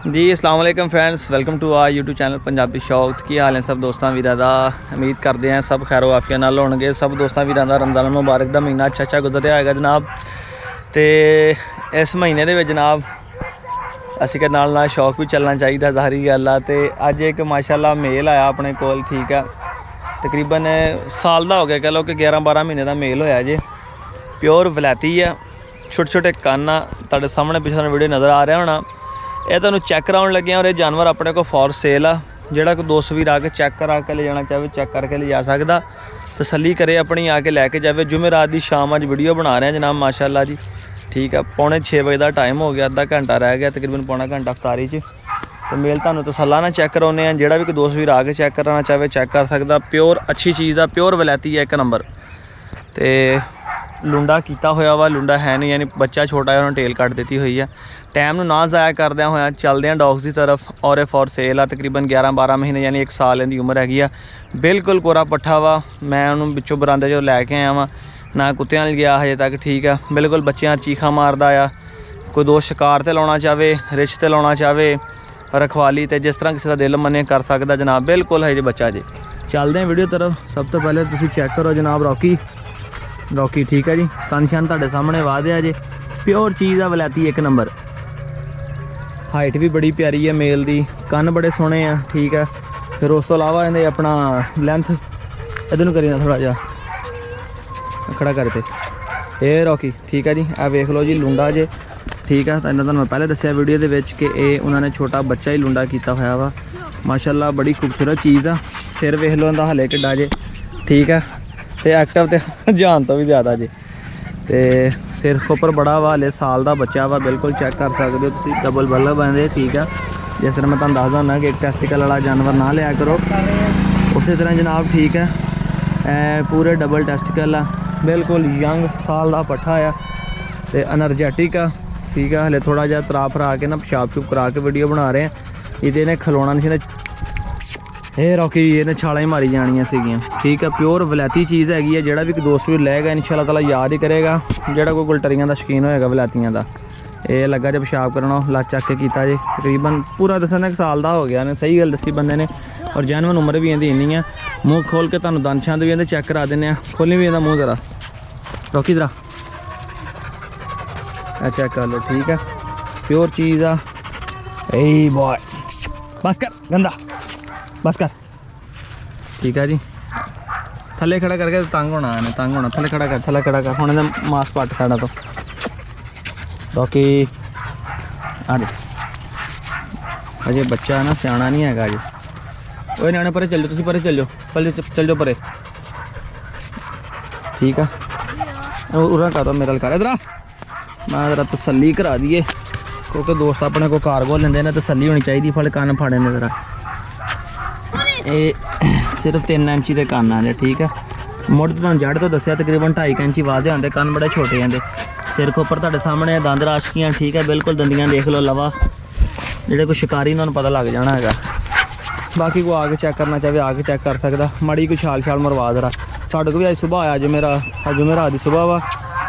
जी अस्सलाम वालेकुम friends, welcome to our YouTube channel Punjabi शौक। की हाल है सब दोस्तों वीरां दा? उम्मीद करते हैं सब खैरो आफिया नाल होणगे। सब दोस्तों वीरां दा रमज़ान मुबारक दा महीना अच्छा गुजर रहा है जनाब। तो इस महीने दे विच जनाब असीं नाल शौक भी चलना चाहिए, ज़ाहरी गल आ। तो अज एक माशाअल्लाह मेल आया अपने कोल, ठीक है। तकरीबन साल का हो गया, कह लो कि 11-12 महीने का मेल होया जे। प्योर वलैती है, छोटे छोटे कन्न आ, तुहाडे सामने पिछले वीडियो नज़र आ रहा होना। ये तुहानूं चैक कराउण लगे और ये जानवर अपने को फॉर सेल आ। जिहड़ा कोई दोस्त वीर आके चैक करा के ले जाना चाहे चैक करके ले जा सकदा, तसल्ली करे अपनी आके लैके जाए। जुमेरात की शाम अज वीडियो बना रहे हैं जनाब माशाअल्लाह जी, ठीक है। 5:45 बजे का टाइम हो गया, अद्धा घंटा रह गया, तकरीबन पौना घंटा अफ्तारी च। तो मेल तुहानूं तसल्ला ना चैक कराउने हैं। जिहड़ा भी कोई दोस्त वीर आके चैक कराना चाहे चैक कर सकदा। प्योर अच्छी चीज़ आ, प्योर वलैती है, एक नंबर। तो लुंडा किया होया वा, लुंडा है नहीं, यानी बच्चा छोटा है, उन्होंने टेल कट दी हुई है। टाइम ना ज़ाया करद्या होया चलते हैं डॉग्स की तरफ। और फॉर सेल आ, तकरीबन 11-12 महीने यानी 1 साल की उम्र हैगी आ। बिल्कुल कोरा पट्ठा वा। मैं उन्होंने पिछों बरांदे जो लैके आया वा, ना कुत्तियां नाल गया हजे तक, ठीक है। बिल्कुल बच्चियां चीखा मारदा आ। कोई दोस्त शिकार ते लाउणा चाहे, रिछ ते लाउणा चाहे, रखवाली ते जिस तरह किसी का दिल मने कर सकदा जनाब। बिल्कुल है जी बच्चा जी। चलते हैं वीडियो तरफ। सब तो पहले तुसीं चैक करो जनाब रॉकी, ठीक है जी। कन तुहाडे सामने वादे आ जे, प्योर चीज़ आ, वलैती एक नंबर। हाइट भी बड़ी प्यारी है मेल दी, कन बड़े सोहने आ, ठीक है। फिर उस तो इलावा इहदे अपना लेंथ इधर नूं करी ना थोड़ा जा खड़ा करते ये रॉकी, ठीक है जी। आ वेख लो जी लुंडा जे, ठीक है। तुहानूं मैं पहले दस्सिया वीडियो दे विच कि ये उन्होंने छोटा बच्चा ही लुंडा किया होया वा। माशाअल्लाह बड़ी खूबसूरत चीज़ आ। सिर वेख लो इहदा हले किड्डा जे, ठीक है। तो एक्टिव तो जान तो भी ज़्यादा जी। तो सिर उपर बड़ा वा, हले साल का बच्चा वा। बिल्कुल चैक कर सकते हो तुसीं, डबल बल्ब बंदे, ठीक है। जिस तरह मैं तुहानूं दसदा हुंदा कि एक टेस्टिकल वाला जानवर ना लिया करो, उस तरह जनाब, ठीक है। पूरे डबल टेस्टिकल आ, बिल्कुल यंग साल का पट्ठा आ। तो एनर्जैटिक आ, ठीक है। हले थोड़ा जहा तरा फरा के ना पेशाब शूब करा के वीडियो बना रहे हैं। ये इन्हें खलोना नहीं, ये रॉकी इन्हें छाला ही मारी जानियां सीगियां, ठीक है। प्योर वलैती चीज़ हैगी है। जिहड़ा भी कोई दोस्त भी लेगा इंशाअल्लाह ताला याद ही करेगा। जिहड़ा कोई गुलटरियां का शौकीन होएगा वलैतियां का, ये लगा जो पेशाब करना लच चक के किया जे। तकरीबन पूरा दसना 1 साल का हो गया ने, सही गल दसी बंदे ने। और जैनवन उम्र भी इहदी इन्नी है। मूँह खोल के तुहानूं दंद छंद भी इहदे चैक करा देने। खोली भी इहदा मूँह जरा रॉकी जरा चेक कर लो, ठीक है। Pure cheese uh. A boy बस कर गंदा, बस कर, ठीक है जी। थले खड़ा करके तंग होना है, तंग होना। थले खड़ा कर हुण इहदा मास पट खड़ा तो बाकी आ दे। अजे बच्चा है ना, सियाना नहीं है अजे। ओए न्याणे परे चल जाओ, तुसीं परे चल जाओ, चल जाओ परे, ठीक है। उरा कर मेरे कर इधर आ, मैं जरा तसल्ली करा दिए, क्योंकि दोस्त अपने को कारगो लेंदे ने, तसल्ली होनी चाहिए। फल कन्न फाड़े ने जरा, ये सिर्फ 3 इंची के कन्न आने, ठीक है। मुड़ तो जड़ तो दसिया तकरीबन 2.5 इंची वाजे आते, कन्न बड़े छोटे आते। सिर के उपर तुहाडे सामने दंद राशकियां, ठीक है। बिल्कुल दंदियां देख लो, लवा जिहड़े कोई शिकारी उन्होंने पता लग जाना है। बाकी कोई आके चैक करना चाहे आके चैक कर सकता। मड़ी कोई छाल मरवा जरा। साढ़े को भी अज सुबह आया, जुमेरात की सुबह वा,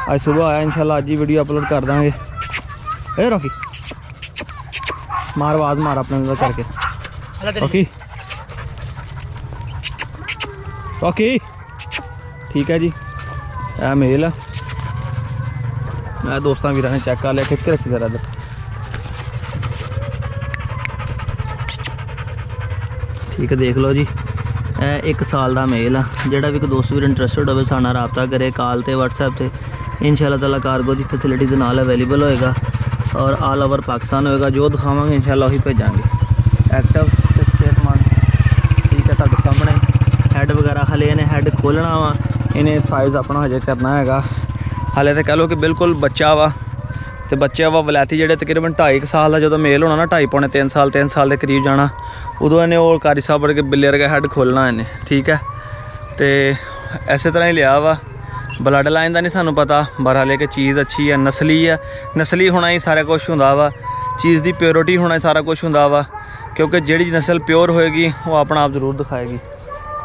अज सुबह आया। इंशाअल्लाह अज ही वीडियो अपलोड कर देंगे। ए रॉकी मार आवाज़ मार अपने करके रॉकी, ठीक है जी। ए मेल मैं दोस्तों वीर ने चेक कर लिया, खिंच के रखी जरा इधर, ठीक है। देख लो जी, 1 साल का मेल आ। जिहड़ा भी कोई दोस्त वीर इंटरस्टेड हो साडे नाल राबता करे, कॉल ते व्हाट्सएप ते। इंशाअल्लाह ताला कार्गो की फैसिलिटी के नाल अवेलेबल होएगा और ऑल ओवर पाकिस्तान होएगा। जो दिखावांगे इंशाअल्लाह वही भेजांगे। एक्टिव ते सेहतमंद, ठीक है। तुहाडे सामने हैड वगैरह हले इन्हें हैड खोलना वा, इन्हें साइज़ अपना हजे करना है। हले तो कह लो कि बिल्कुल बच्चा वा। तो बच्चा वा वलैती जिहड़े तकरीबन 2.5 साल का जो मेल होना ना, 2.5-3 साल के करीब जाना, उदों इन्हें वो कारी साहब वर्गे बिल्ले वर्गे हैड खोलना इन्हें, ठीक है। तो इस तरह ही लिया वा। ब्लड लाइन का नहीं सानू पता, बहरहाल कि चीज़ अच्छी है, नस्ली है। नस्ली होना ही सारा कुछ होंदा वा, चीज़ की प्योरिटी होना ही सारा कुछ होंदा वा। क्योंकि जिहड़ी नस्ल प्योर होएगी वो अपना आप जरूर दिखाएगी।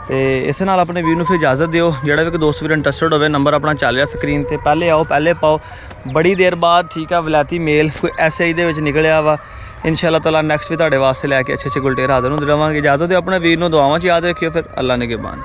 ਤੇ ਇਸੇ ਨਾਲ ਆਪਣੇ ਵੀਰ ਨੂੰ ਫਿਰ ਇਜਾਜ਼ਤ ਦਿਓ। ਜਿਹੜਾ ਵੀ ਕੋਈ ਦੋਸਤ ਵੀਰ ਇੰਟਰਸਟਡ ਹੋਵੇ, ਨੰਬਰ ਆਪਣਾ ਚੱਲ ਰਿਹਾ ਸਕਰੀਨ ਤੇ, ਪਹਿਲੇ ਆਓ ਪਹਿਲੇ ਪਾਓ। ਬੜੀ ਦੇਰ ਬਾਅਦ ਠੀਕ ਆ ਵਲੈਤੀ ਮੇਲ ਕੋਈ SI ਦੇ ਵਿੱਚ ਨਿਕਲਿਆ ਵਾ। इंशाअल्लाह ताला नैक्सट भी तुहाडे वास्ते लैके अच्छे अच्छे गुलटेर हाज़र होंदे रहांगे। इजाज़त दिओ अपने वीर नूं दुआवां च याद रखियो। फिर अल्लाह निगहबान।